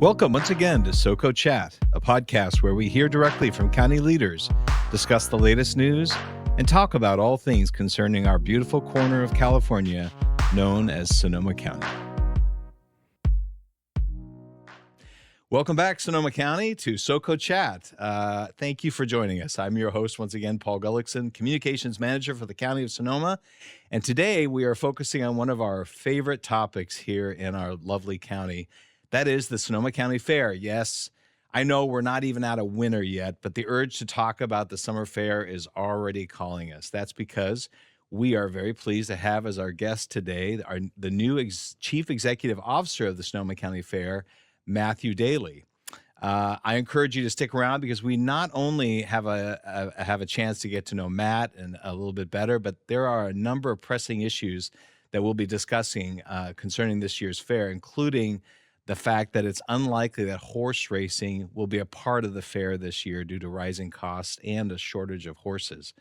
Welcome once again to SoCo Chat, a podcast where we hear directly from county leaders, discuss the latest news, and talk about all things concerning our beautiful corner of California known as Sonoma County. Welcome back, Sonoma County, to SoCo Chat. Thank you for joining us. I'm your host once again, Paul Gullickson, Communications Manager for the County of Sonoma. And today we are focusing on one of our favorite topics here in our lovely county. That is the Sonoma County Fair. Yes, I know we're not even at a winter yet, but the urge to talk about the summer fair is already calling us. That's because we are very pleased to have as our guest today the new Chief Executive Officer of the Sonoma County Fair, Matthew Daly. I encourage you to stick around because we not only have a chance to get to know Matt and a little bit better, but there are a number of pressing issues that we'll be discussing concerning this year's fair, including the fact that it's unlikely that horse racing will be a part of the fair this year due to rising costs and a shortage of horses.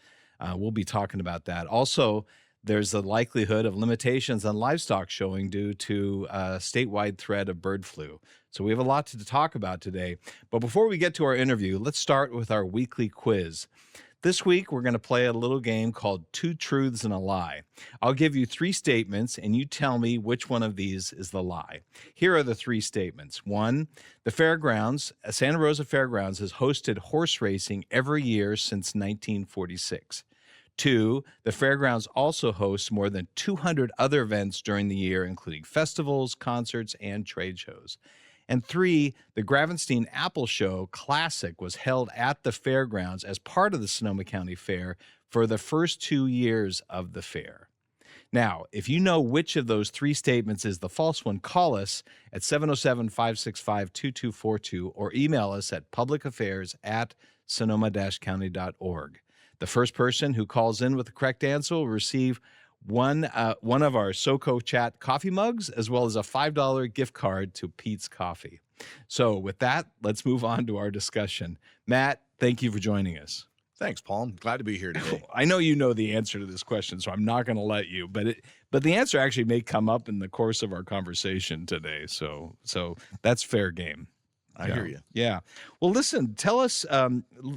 We'll be talking about that. Also, there's the likelihood of limitations on livestock showing due to a statewide threat of bird flu. So we have a lot to talk about today. But before we get to our interview, let's start with our weekly quiz. This week, we're going to play a little game called Two Truths and a Lie. I'll give you three statements, and you tell me which one of these is the lie. Here are the three statements. One, the fairgrounds, Santa Rosa Fairgrounds, has hosted horse racing every year since 1946. Two, the fairgrounds also hosts more than 200 other events during the year, including festivals, concerts, and trade shows. And three, the Gravenstein Apple Show Classic was held at the fairgrounds as part of the Sonoma County Fair for the first 2 years of the fair. Now, if you know which of those three statements is the false one, call us at 707-565-2242 or email us at publicaffairs@sonoma-county.org. The first person who calls in with the correct answer will receive one of our SoCo Chat coffee mugs, as well as a $5 gift card to Pete's Coffee. So with that, let's move on to our discussion. Matt, thank you for joining us. Thanks, Paul. I'm glad to be here today. I know you know the answer to this question, so I'm not going to let you, but the answer actually may come up in the course of our conversation today. So that's fair game. I hear you. Yeah. Well, listen, tell us,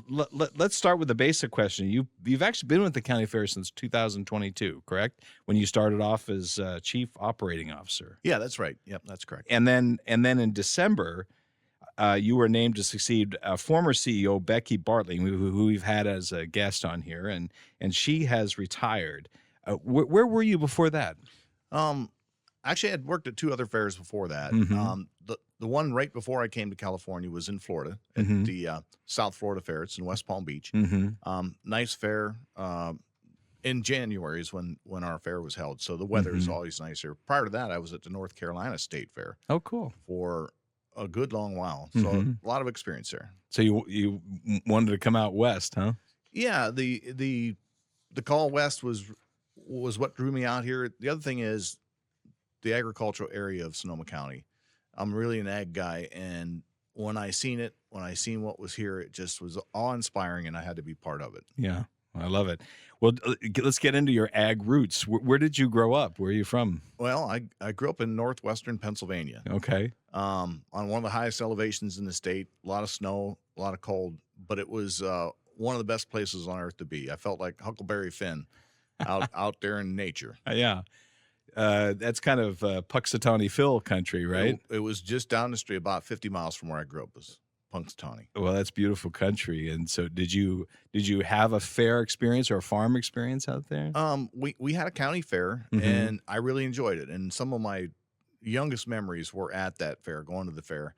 let's start with the basic question. You've actually been with the county fair since 2022, correct? When you started off as chief operating officer. Yeah, that's right. Yep, that's correct. And then in December, you were named to succeed former CEO Becky Bartley, who we've had as a guest on here, and she has retired. Where were you before that? Actually, I had worked at two other fairs before that. Mm-hmm. The one right before I came to California was in Florida at Mm-hmm. the South Florida Fair. It's in West Palm Beach. Mm-hmm. Nice fair. In January is when our fair was held, so the weather is Mm-hmm. always nicer. Prior to that, I was at the North Carolina State Fair Oh, cool. for a good long while, so Mhm. a lot of experience there. So you wanted to come out west, huh? Yeah, the call west was what drew me out here. The other thing is the agricultural area of Sonoma County. I'm really an ag guy, and when I seen what was here, it just was awe-inspiring, and I had to be part of it. Yeah, I love it. Well, let's get into your ag roots. Where did you grow up? Where are you from? Well, I grew up in northwestern Pennsylvania, Okay. on one of the highest elevations in the state. A lot of snow, a lot of cold, but it was one of the best places on earth to be. I felt like Huckleberry Finn out there in nature. Yeah. That's kind of Puxatawny Phil country, right? It was just down the street, about 50 miles from where I grew up, was Punxsutawney. Well, that's beautiful country. And so did you have a fair experience or a farm experience out there? We had a county fair, Mhm. and I really enjoyed it. And some of my youngest memories were at that fair, going to the fair.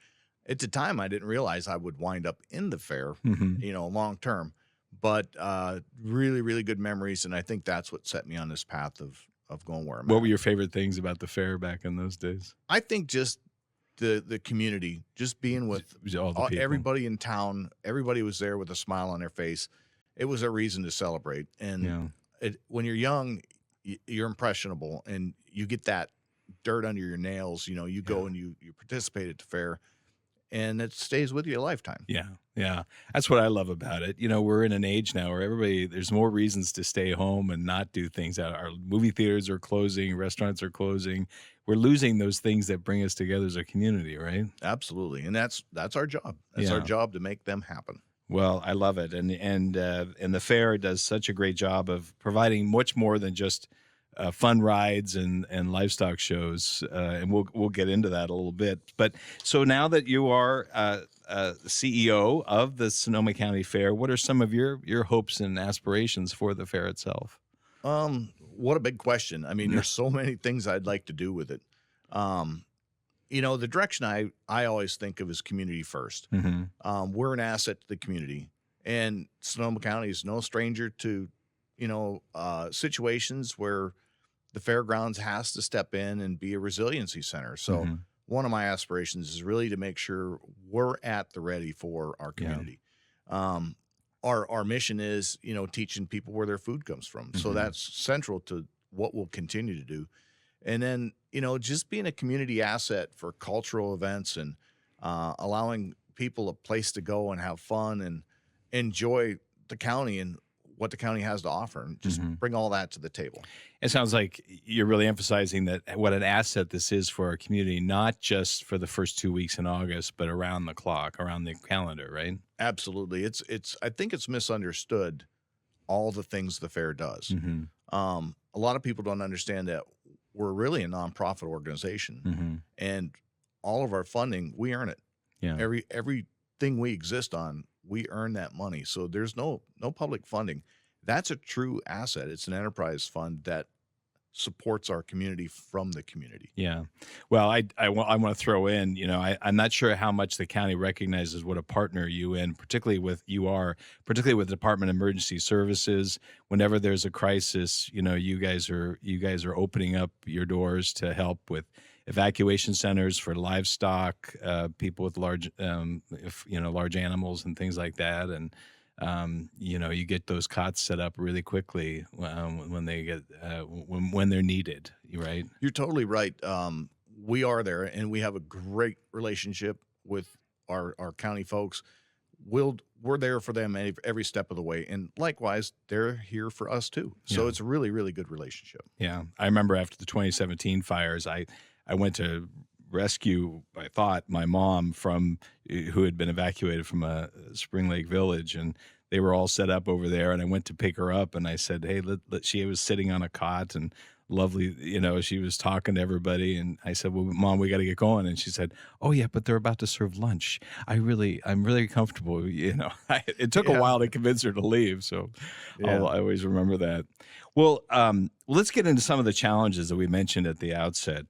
At the time, I didn't realize I would wind up in the fair, Mhm. long term. But really, really good memories, and I think that's what set me on this path of going where I'm What at. were your favorite things about the fair back in those days? I think just the community, just being with All the people. everybody in town. Everybody was there with a smile on their face. It was a reason to celebrate. And Yeah. when you're young, you're impressionable, and you get that dirt under your nails. You go and you participate at the fair, and it stays with you a lifetime. Yeah. Yeah. That's what I love about it. We're in an age now where there's more reasons to stay home and not do things. Our movie theaters are closing, restaurants are closing. we're losing those things that bring us together as a community, right? Absolutely. And that's our job. That's our Yeah. job to make them happen. Well, I love it, and the fair does such a great job of providing much more than just fun rides and livestock shows, and we'll get into that a little bit. But so now that you are CEO of the Sonoma County Fair, what are some of your hopes and aspirations for the fair itself? What a big question. I mean, there's so many things I'd like to do with it. Um, the direction I always think of is community first. We're an asset to the community, and Sonoma County is no stranger to, situations where the fairgrounds has to step in and be a resiliency center. So one of my aspirations is really to make sure we're at the ready for our community. Our mission is, teaching people where their food comes from. So that's central to what we'll continue to do. And then, just being a community asset for cultural events and allowing people a place to go and have fun and enjoy the county and what the county has to offer, and just bring all that to the table. It sounds like you're really emphasizing that what an asset this is for our community, not just for the first 2 weeks in August, but around the clock, around the calendar, right? Absolutely. I think it's misunderstood all the things the fair does. A lot of people don't understand that we're really a nonprofit organization, and all of our funding, we earn it. Yeah. Everything we exist on, we earn that money. So there's no public funding. That's a true asset. It's an enterprise fund that supports our community from the community. Yeah. Well, I want to throw in, I'm not sure how much the county recognizes what a partner particularly with the Department of Emergency Services. Whenever there's a crisis, you guys are opening up your doors to help with evacuation centers for livestock, people with large animals and things like that. And you get those cots set up really quickly when they get when they're needed, right? You're totally right. We are there, and we have a great relationship with our county folks. We're there for them every step of the way, and likewise, they're here for us too. So it's a really, really good relationship. Yeah, I remember after the 2017 fires, I went to rescue, I thought, my mom who had been evacuated from a Spring Lake village, and they were all set up over there. And I went to pick her up, and I said, "Hey, she was sitting on a cot and lovely, she was talking to everybody." And I said, "Well, Mom, we got to get going." And she said, "Oh yeah, but they're about to serve lunch. I'm really comfortable." It took a while to convince her to leave, so I always remember that. Well, let's get into some of the challenges that we mentioned at the outset.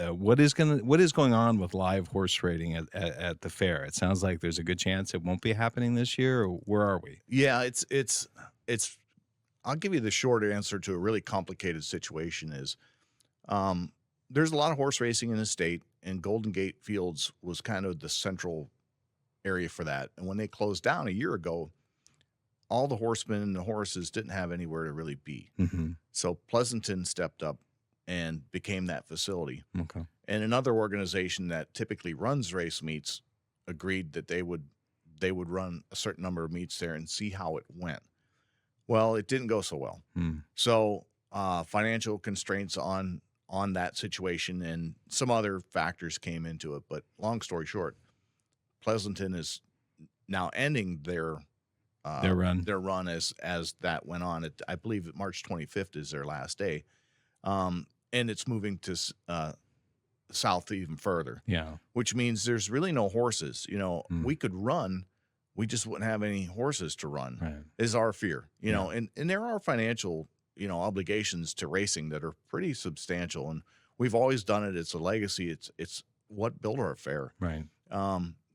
What is going on with live horse racing at the fair? It sounds like there's a good chance it won't be happening this year. Or where are we? Yeah, it's. I'll give you the short answer to a really complicated situation. Is there's a lot of horse racing in the state, and Golden Gate Fields was kind of the central area for that. And when they closed down a year ago, all the horsemen and the horses didn't have anywhere to really be. So Pleasanton stepped up and became that facility. Okay. And another organization that typically runs race meets agreed that they would run a certain number of meets there and see how it went. Well, it didn't go so well. So financial constraints on that situation and some other factors came into it. But long story short, Pleasanton is now ending their run as that went on. I believe March 25th is their last day, and it's moving to south even further. Yeah, which means there's really no horses. We could run, we just wouldn't have any horses to run. Right. Is our fear. And there are financial obligations to racing that are pretty substantial, and we've always done it. It's a legacy. It's what built our fair. Right.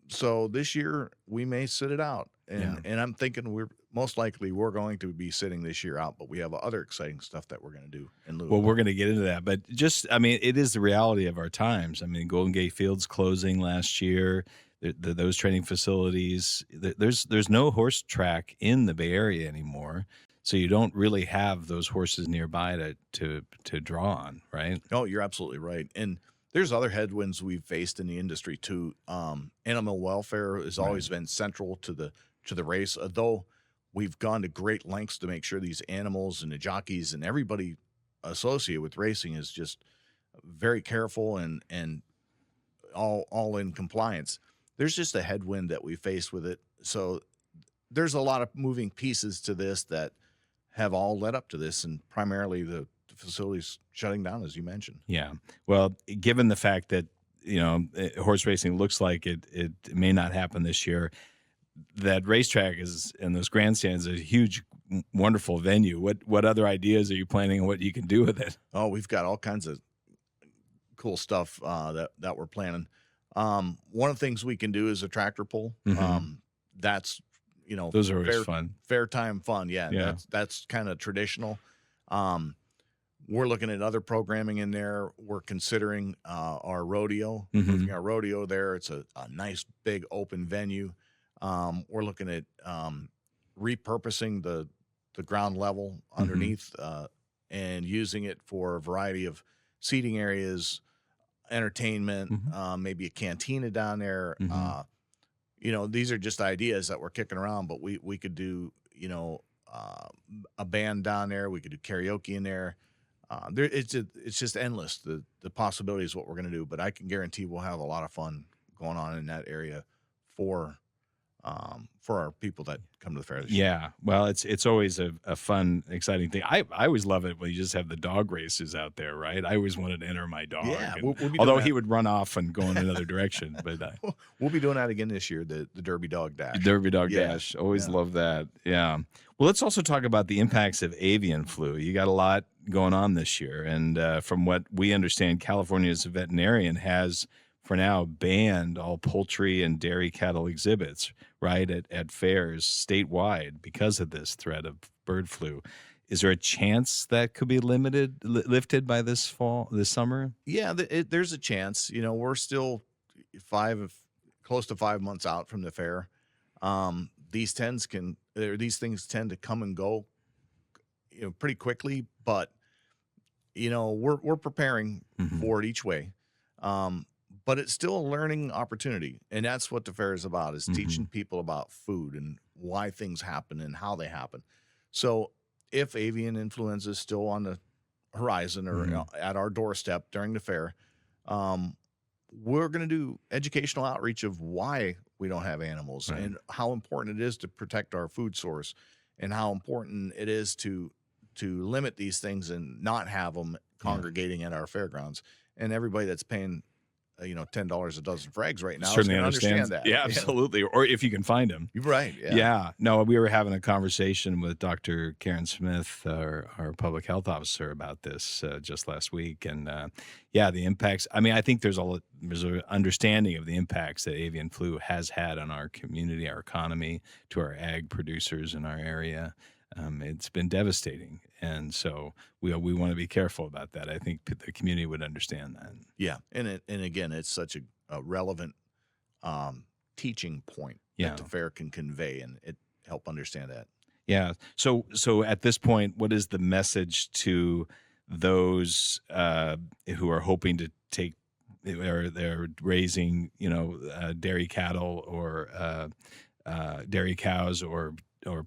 So this year we may sit it out. And I'm thinking we're going to be sitting this year out, but we have other exciting stuff that we're going to do in lieu. Well, we're going to get into that, but it is the reality of our times. I mean, Golden Gate Fields closing last year, those training facilities, there's no horse track in the Bay Area anymore. So you don't really have those horses nearby to draw on, right? No, you're absolutely right. And there's other headwinds we've faced in the industry too. Animal welfare has always been central to the race, although we've gone to great lengths to make sure these animals and the jockeys and everybody associated with racing is just very careful and all in compliance. There's just a headwind that we face with it. So there's a lot of moving pieces to this that have all led up to this, and primarily the facilities shutting down, as you mentioned. Yeah. Well, given the fact that, horse racing looks like it may not happen this year, that racetrack is and those grandstands is a huge, wonderful venue. What other ideas are you planning on what you can do with it? Oh, we've got all kinds of cool stuff that we're planning. One of the things we can do is a tractor pull. Mhm. That's Those are always fair, fun. fair time fun. Yeah, Yeah. that's kind of traditional. We're looking at other programming in there. We're considering our rodeo, moving our rodeo there. It's a nice big open venue. We're looking at repurposing the ground level underneath and using it for a variety of seating areas, entertainment, maybe a cantina down there. These are just ideas that we're kicking around, but we could do, a band down there. We could do karaoke in there. It's just endless. The possibilities of what we're going to do, but I can guarantee we'll have a lot of fun going on in that area for our people that come to the fair this year. Yeah. Well, it's always a fun, exciting thing. I always love it when you just have the dog races out there, right? I always wanted to enter my dog. Yeah, and- we'll be doing although that. he would run off and go in another direction, but We'll be doing that again this year, the Derby Dog Dash. Derby Dog Yeah. Dash. Always Yeah. love that. Yeah. Well, let's also talk about the impacts of avian flu. You got a lot going on this year. And from what we understand, California's veterinarian has, for now, banned all poultry and dairy cattle exhibits, right, at fairs statewide because of this threat of bird flu. Is there a chance that could be lifted by this summer? Yeah, there's a chance. We're still close to 5 months out from the fair. These things tend to come and go, pretty quickly. But we're preparing for it each way. But it's still a learning opportunity, and that's what the fair is about: is teaching people about food and why things happen and how they happen. So, if avian influenza is still on the horizon or at our doorstep during the fair, we're going to do educational outreach of why we don't have animals and how important it is to protect our food source, and how important it is to limit these things and not have them congregating at our fairgrounds. And everybody that's paying $10 a dozen for eggs right now Certainly is gonna understand understand that. Yeah, absolutely. Or if you can find them. You're right. Yeah. Yeah. No, we were having a conversation with Dr. Karen Smith, our public health officer, about this just last week. And the impacts. I mean, I think there's an understanding of the impacts that avian flu has had on our community, our economy, to our ag producers in our area. It's been devastating. And so we want to be careful about that. I think the community would understand that. Yeah. And again, it's such a relevant teaching point that the fair can convey, and it help understand that. Yeah. So at this point, what is the message to those who are hoping to take, or they're raising, dairy cattle or dairy cows or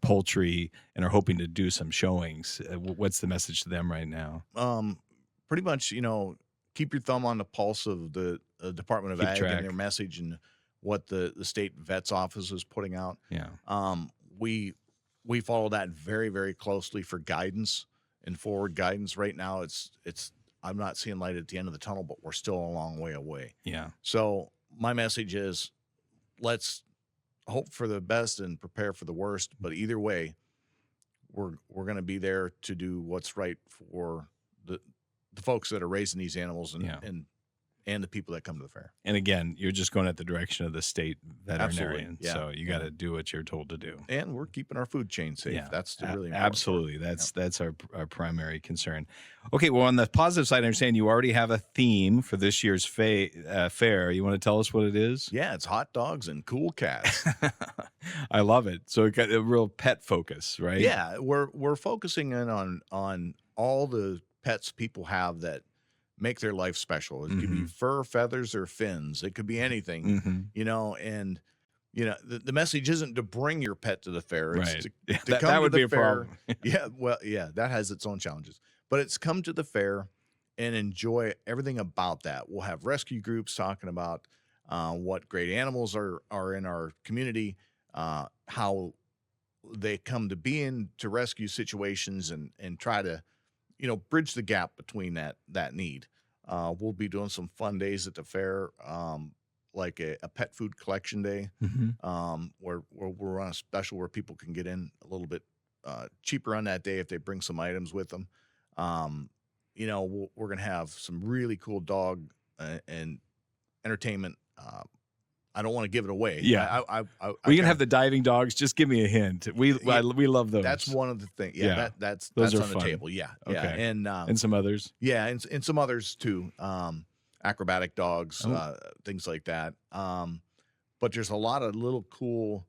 poultry and are hoping to do some showings? What's the message to them right now? Pretty much, keep your thumb on the pulse of the Department of Keep Ag track. and their message and what the state vet's office is putting out. Yeah. We follow that very, very closely for guidance and forward guidance. Right now, it's I'm not seeing light at the end of the tunnel, but we're still a long way away. Yeah. So my message is, let's hope for the best and prepare for the worst. But either way, we're going to be there to do what's right for the folks that are raising these animals and the people that come to the fair. And again, you're just going at the direction of the state veterinarian. Absolutely, yeah. So you got to do what you're told to do. And we're keeping our food chain safe. Yeah, That's the really important absolutely. part. That's our primary concern. Okay, well, on the positive side, I understand you already have a theme for this year's fair. You want to tell us what it is? Yeah, it's hot dogs and cool cats. I love it. So it got a real pet focus, right? Yeah, we're focusing in on all the pets people have that make their life special. It could be fur, feathers, or fins. It could be anything, and the message isn't to bring your pet to the fair. It's Right. to That come would to be the a fair. problem. Yeah, well, yeah, that has its own challenges. But it's come to the fair and enjoy everything about that. We'll have rescue groups talking about what great animals are in our community, how they come to be in to rescue situations, and try to, bridge the gap between that need. We'll be doing some fun days at the fair, like a pet food collection day, where we'll run a special where people can get in a little bit cheaper on that day if they bring some items with them. We're gonna have some really cool dog and entertainment. I don't want to give it away. Yeah. I We can have the diving dogs. Just give me a hint. We love those. That's one of the things. Yeah. Yeah, that's Those are on the fun. table. Yeah, yeah, Okay. and And some others. yeah, and some others too. Acrobatic dogs, Oh. things like that. But there's a lot of little cool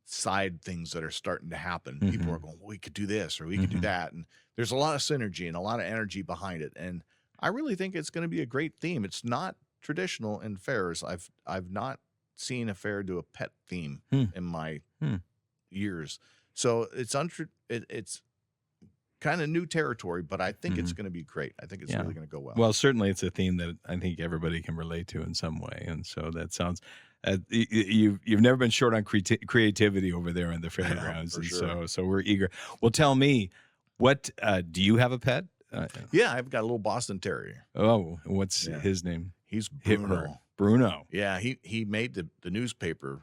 side things that are starting to happen. People are going, well, we could do this or we could do that, and there's a lot of synergy and a lot of energy behind it. And I really think it's going to be a great theme. It's not traditional in fairs. I've not seen a fair do a pet theme in my years, so it's it's kind of new territory, but I think it's going to be great. I think it's really going to go well. Well, certainly it's a theme that I think everybody can relate to in some way, and so that sounds. You've never been short on creativity over there in the fairgrounds, for and sure. so we're eager. Well, tell me, what do you have a pet? Yeah, I've got a little Boston Terrier. Oh, what's his name? He's Hit Bruno. her. Bruno. Yeah, he made the newspaper.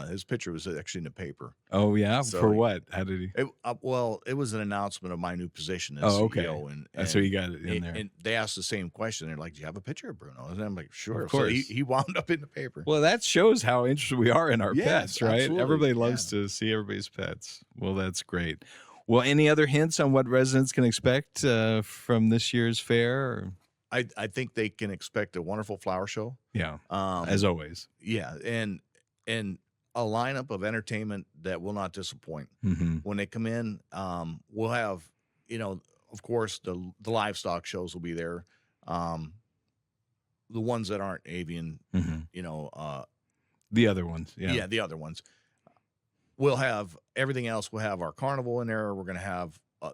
His picture was actually in the paper. Oh yeah, So for what? How did he? It was an announcement of my new position as Oh, okay. CEO, and So you got it in there. And they asked the same question. They're like, "Do you have a picture of Bruno?" And I'm like, "Sure." Of course. So he wound up in the paper. Well, that shows how interested we are in our Yes, pets, right? absolutely, Everybody loves to see everybody's pets. Well, that's great. Well, any other hints on what residents can expect from this year's fair? Or? I think they can expect a wonderful flower show. Yeah, Um, as always. yeah, and a lineup of entertainment that will not disappoint. When they come in, we'll have, of course, the livestock shows will be there. The ones that aren't avian, The other ones, yeah. the other ones. We'll have everything else. We'll have our carnival in there. We're going to have an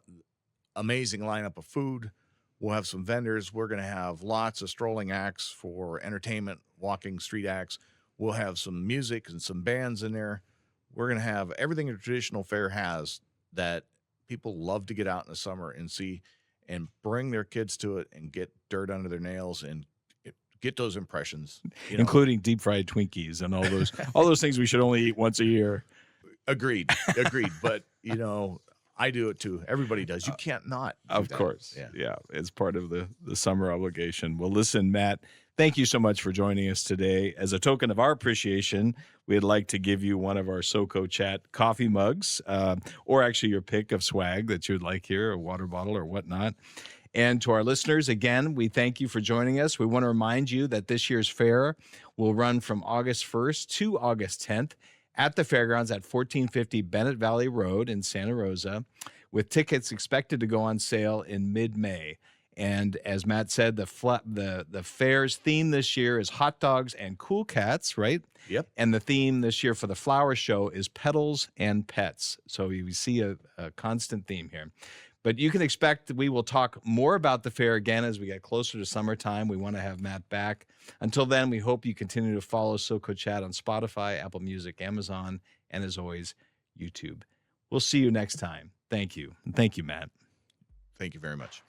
amazing lineup of food. We'll have some vendors. We're going to have lots of strolling acts for entertainment, walking street acts. We'll have some music and some bands in there. We're going to have everything a traditional fair has that people love to get out in the summer and see, and bring their kids to it and get dirt under their nails and get those impressions, Including deep fried Twinkies and all those things we should only eat once a year. Agreed. But I do it too. Everybody does. You can't not. Do Of that. course. Yeah. Yeah. It's part of the summer obligation. Well, listen, Matt, thank you so much for joining us today. As a token of our appreciation, we'd like to give you one of our SoCo Chat coffee mugs, or actually your pick of swag that you would like here, a water bottle or whatnot. And to our listeners, again, we thank you for joining us. We want to remind you that this year's fair will run from August 1st to August 10th at the fairgrounds at 1450 Bennett Valley Road in Santa Rosa, with tickets expected to go on sale in mid-May. And as Matt said, the fair's theme this year is hot dogs and cool cats, right? Yep. And the theme this year for the flower show is petals and pets. So you see a constant theme here. But you can expect that we will talk more about the fair again as we get closer to summertime. We want to have Matt back. Until then, we hope you continue to follow SoCo Chat on Spotify, Apple Music, Amazon, and as always, YouTube. We'll see you next time. Thank you. And thank you, Matt. Thank you very much.